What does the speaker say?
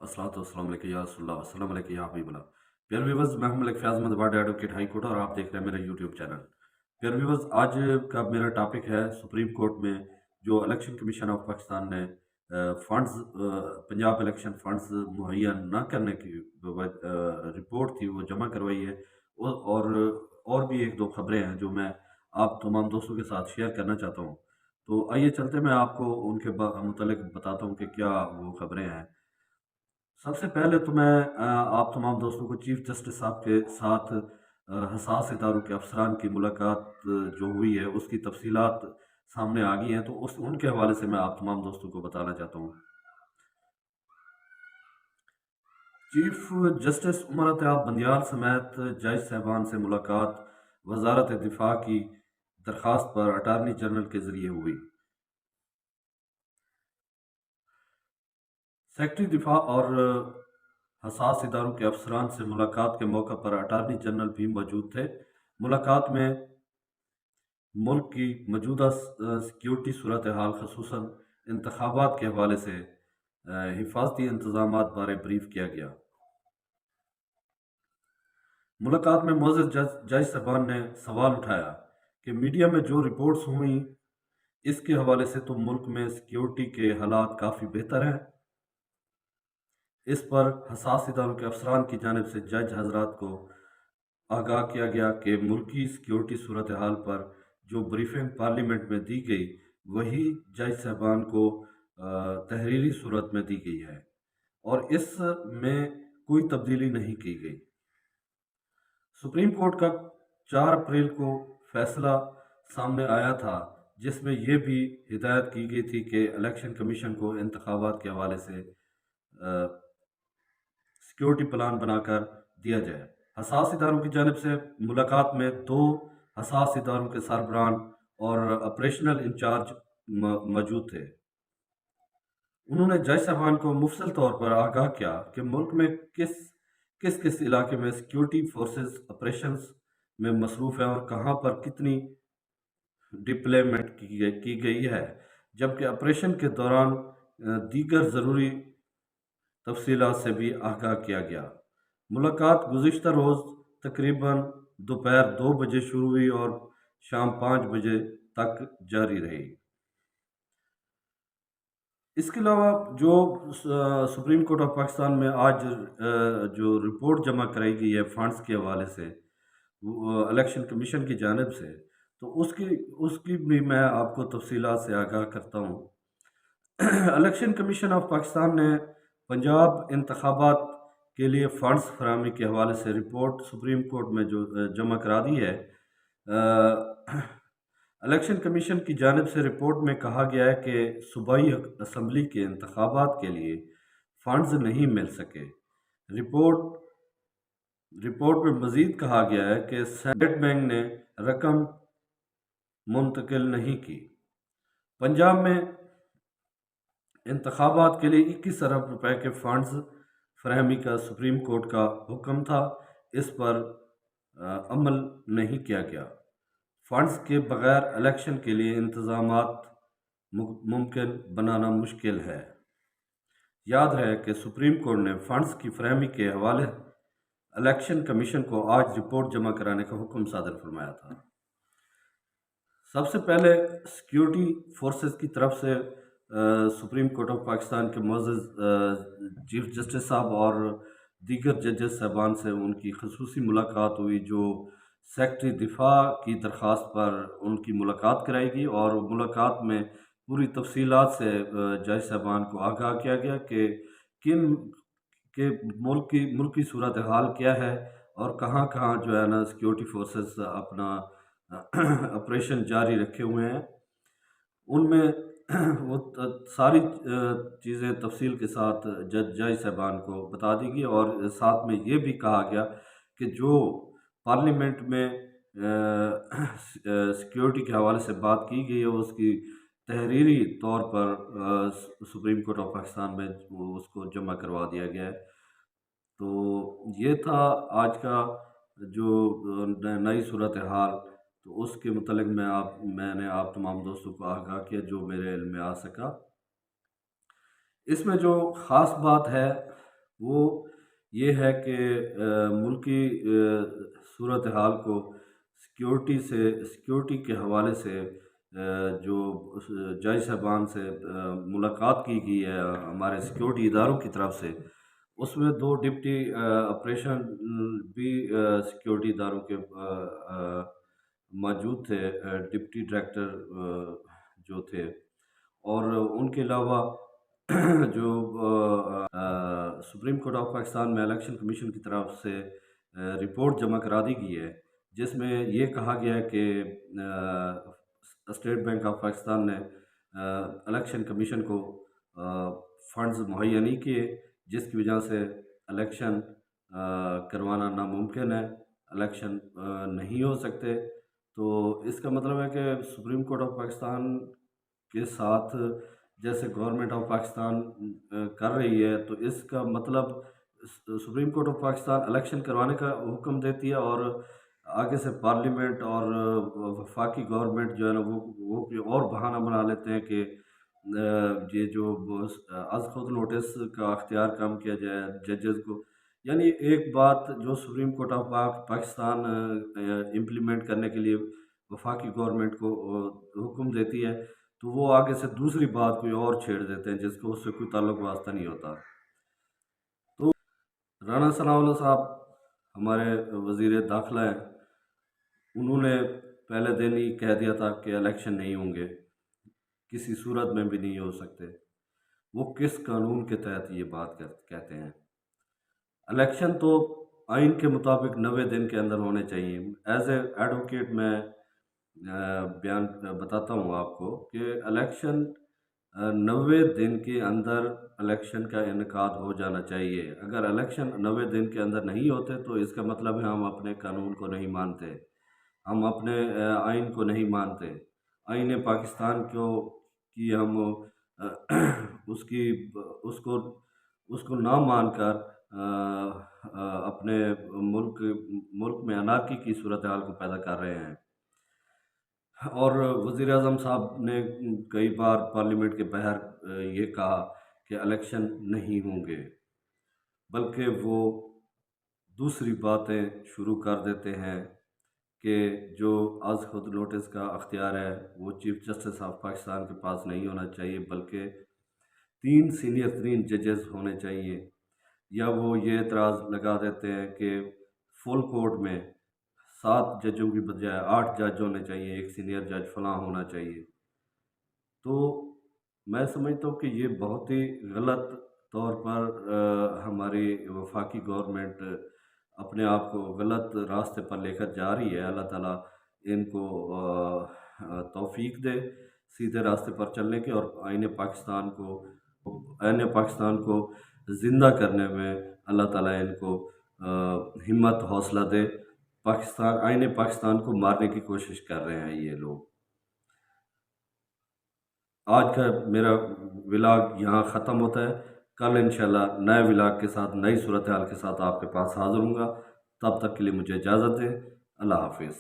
अस्सलातु वस्सलाम अलैका या रसूलल्लाह वस्सलाम अलैका या हबीबल्लाह। प्यारे व्यूअर्स, मैं हूं Malik Fayaz Madwad advocate high court और आप देख रहे हैं मेरा यूट्यूब चैनल। प्यारे व्यूअर्स, आज का मेरा टॉपिक है सुप्रीम कोर्ट में जो इलेक्शन कमीशन ऑफ पाकिस्तान ने फंड्स पंजाब इलेक्शन फंड्स मुहैया ना करने की रिपोर्ट थी वो जमा करवाई है। और भी एक दो खबरें हैं जो मैं आप तमाम दोस्तों के साथ शेयर करना चाहता हूँ। तो आइए चलते, मैं आपको उनके मुतालिक बताता हूँ कि क्या वो खबरें हैं। सबसे पहले तो मैं आप तमाम दोस्तों को चीफ जस्टिस साहब के साथ हसास इदारों के अफसरान की मुलाकात जो हुई है उसकी तफसीलात सामने आ गई हैं, तो उनके हवाले से मैं आप तमाम दोस्तों को बताना चाहता हूँ। चीफ जस्टिस उमर अतयाब बंदियाल समेत जज साहबान से मुलाकात वजारत दिफा की दरखास्त पर अटारनी जनरल के जरिए हुई। सेक्रेटरी दिफा और हसास इदारों के अफसरान से मुलाकात के मौका पर अटारनी जनरल भी मौजूद थे। मुलाकात में मुल्क की मौजूदा सिक्योरिटी सूरत हाल, खसूसन इंतखाबात के हवाले से हिफाजती इंतजाम बारे ब्रीफ किया गया। मुलाकात में मोअज़्ज़ज़ जज साहबान ने सवाल उठाया कि मीडिया में जो रिपोर्ट्स हुई इसके हवाले से तो मुल्क में सिक्योरिटी के हालात काफ़ी बेहतर हैं। इस पर हसास इदारों के अफसरान की जानिब से जज हजरात को आगाह किया गया कि मुल्की सिक्योरिटी सूरत हाल पर जो ब्रीफिंग पार्लियामेंट में दी गई वही जज साहबान को तहरीरी सूरत में दी गई है और इसमें कोई तब्दीली नहीं की गई। सुप्रीम कोर्ट का 4 अप्रैल को फैसला सामने आया था जिसमें यह भी हिदायत की गई थी कि इलेक्शन कमीशन को इंतखाबात के हवाले से सिक्योरिटी प्लान बनाकर दिया जाए। हसास इदारों की जानिब से मुलाकात में 2 हसास इदारों के सरबराहान और ऑपरेशनल इंचार्ज मौजूद थे। उन्होंने जज साहबान को मुफसल तौर पर आगाह किया कि मुल्क में किस किस किस इलाके में सिक्योरिटी फोर्सेस ऑपरेशंस में मसरूफ़ हैं और कहाँ पर कितनी डिप्लॉयमेंट की गई है, जबकि ऑपरेशन के दौरान दीगर ज़रूरी तफसीलात से भी आगाह किया गया। मुलाकात गुज़िश्ता रोज़ तकरीबन दोपहर 2 बजे शुरू हुई और शाम 5 बजे तक जारी रही। इसके अलावा जो सुप्रीम कोर्ट ऑफ पाकिस्तान में आज जो रिपोर्ट जमा कराई गई है फंड्स के हवाले से इलेक्शन कमीशन की जानिब से, तो उसकी उसकी भी मैं आपको तफसीलात से आगाह करता हूँ। इलेक्शन कमीशन ऑफ पाकिस्तान ने पंजाब इंतखाबात के लिए फंड्स फराहमी के हवाले से रिपोर्ट सुप्रीम कोर्ट में जो जमा करा दी है। इलेक्शन कमीशन की जानिब से रिपोर्ट में कहा गया है कि सूबाई असम्बली के इंतखाबात के लिए फंड्स नहीं मिल सके। रिपोर्ट में मज़ीद कहा गया है कि स्टेट बैंक ने रकम मुंतकिल नहीं की। पंजाब में इंतखाबात के लिए 21 अरब रुपए के फंड्स फराहमी का सुप्रीम कोर्ट का हुक्म था, इस पर अमल नहीं किया गया। फंड्स के बगैर इलेक्शन के लिए इंतजामात मुमकिन बनाना मुश्किल है। याद है कि सुप्रीम कोर्ट ने फंड्स की फराहमी के हवाले इलेक्शन कमीशन को आज रिपोर्ट जमा कराने का हुक्म सादर फरमाया था। सबसे पहले सिक्योरिटी फोर्सेस की तरफ से सुप्रीम कोर्ट ऑफ पाकिस्तान के मुअज़्ज़ज़ चीफ जस्टिस साहब और दीगर जजेस साहबान से उनकी खसूसी मुलाकात हुई, जो सेक्रेटरी दिफा की दरख्वास्त पर उनकी मुलाकात कराई गई और मुलाकात में पूरी तफसीलात से जज साहबान को आगाह किया गया कि किन के मुल्क की सूरत हाल क्या है और कहाँ कहाँ जो है ना सिक्योरिटी फोर्सेस अपना ऑपरेशन जारी रखे हुए हैं। उनमें वो सारी चीज़ें तफसील के साथ जज साहबान को बता दी गई और साथ में ये भी कहा गया कि जो पार्लियामेंट में सिक्योरिटी के हवाले से बात की गई है उसकी तहरीरी तौर पर सुप्रीम कोर्ट ऑफ पाकिस्तान में उसको जमा करवा दिया गया है। तो ये था आज का जो नई सूरत हाल, तो उसके मुतल्लिक़ मैंने आप तमाम दोस्तों को आगाह किया जो मेरे इल्म में आ सका। इसमें जो ख़ास बात है وہ یہ ہے کہ ملکی صورتحال کو سیکیورٹی کے حوالے سے جو جج صاحبان سے ملاقات کی گئی ہے ہمارے سیکیورٹی اداروں کی طرف سے، اس میں دو ڈپٹی آپریشن بھی سیکیورٹی اداروں کے موجود تھے، ڈپٹی ڈائریکٹر جو تھے، اور ان کے علاوہ جو سپریم کورٹ آف پاکستان میں الیکشن کمیشن کی طرف سے رپورٹ جمع کرا دی گئی ہے، جس میں یہ کہا گیا ہے کہ اسٹیٹ بینک آف پاکستان نے الیکشن کمیشن کو فنڈز مہیا نہیں کیے، جس کی وجہ سے الیکشن کروانا ناممکن ہے، الیکشن نہیں ہو سکتے۔ تو اس کا مطلب ہے کہ سپریم کورٹ آف پاکستان کے ساتھ جیسے گورنمنٹ آف پاکستان کر رہی ہے، تو اس کا مطلب supreme court of Pakistan election کروانے کا حکم دیتی ہے، اور آگے سے پارلیمنٹ اور وفاقی گورنمنٹ جو ہے نا وہ کوئی اور بہانہ بنا لیتے ہیں کہ یہ جو از خود نوٹس کا اختیار کم کیا جائے ججز کو۔ یعنی ایک بات جو supreme court of Pakistan implement کرنے کے لیے وفاقی گورنمنٹ کو حکم دیتی ہے، تو وہ آگے سے دوسری بات کوئی اور چھیڑ دیتے ہیں جس کو اس سے کوئی تعلق واسطہ نہیں ہوتا۔ تو رانا ثناء اللہ صاحب ہمارے وزیر داخلہ ہیں، انہوں نے پہلے دن ہی کہہ دیا تھا کہ الیکشن نہیں ہوں گے، کسی صورت میں بھی نہیں ہو سکتے۔ وہ کس قانون کے تحت یہ بات کہتے ہیں؟ الیکشن تو آئین کے مطابق 90 دن کے اندر ہونے چاہیے۔ ایز اے ایڈوکیٹ میں بیان بتاتا ہوں آپ کو کہ الیکشن 90 دن کے اندر الیکشن کا انعقاد ہو جانا چاہیے۔ اگر الیکشن 90 دن کے اندر نہیں ہوتے تو اس کا مطلب ہے ہم اپنے قانون کو نہیں مانتے، ہم اپنے آئین کو نہیں مانتے، آئین پاکستان کی ہم اس کو نہ مان کر اپنے ملک میں انارکی کی صورتحال کو پیدا کر رہے ہیں۔ اور وزیر اعظم صاحب نے کئی بار پارلیمنٹ کے باہر یہ کہا کہ الیکشن نہیں ہوں گے، بلکہ وہ دوسری باتیں شروع کر دیتے ہیں کہ جو از خود نوٹس کا اختیار ہے وہ چیف جسٹس آف پاکستان کے پاس نہیں ہونا چاہیے، بلکہ 3 سینئر ترین ججز ہونے چاہیے، یا وہ یہ اعتراض لگا دیتے ہیں کہ فل کورٹ میں 7 ججوں کی بجائے 8 جج ہونے چاہیے، ایک سینئر جج فلاں ہونا چاہیے۔ تو میں سمجھتا ہوں کہ یہ بہت ہی غلط طور پر ہماری وفاقی گورنمنٹ اپنے آپ کو غلط راستے پر لے کر جا رہی ہے۔ اللہ تعالیٰ ان کو توفیق دے سیدھے راستے پر چلنے کے، اور آئین پاکستان کو زندہ کرنے میں اللہ تعالیٰ ان کو ہمت حوصلہ دے۔ آئین پاکستان کو مارنے کی کوشش کر رہے ہیں یہ لوگ۔ آج کا میرا ولاگ یہاں ختم ہوتا ہے، کل انشاءاللہ نئے ولاگ کے ساتھ، نئی صورتحال کے ساتھ آپ کے پاس حاضر ہوں گا۔ تب تک کے لیے مجھے اجازت دیں، اللہ حافظ۔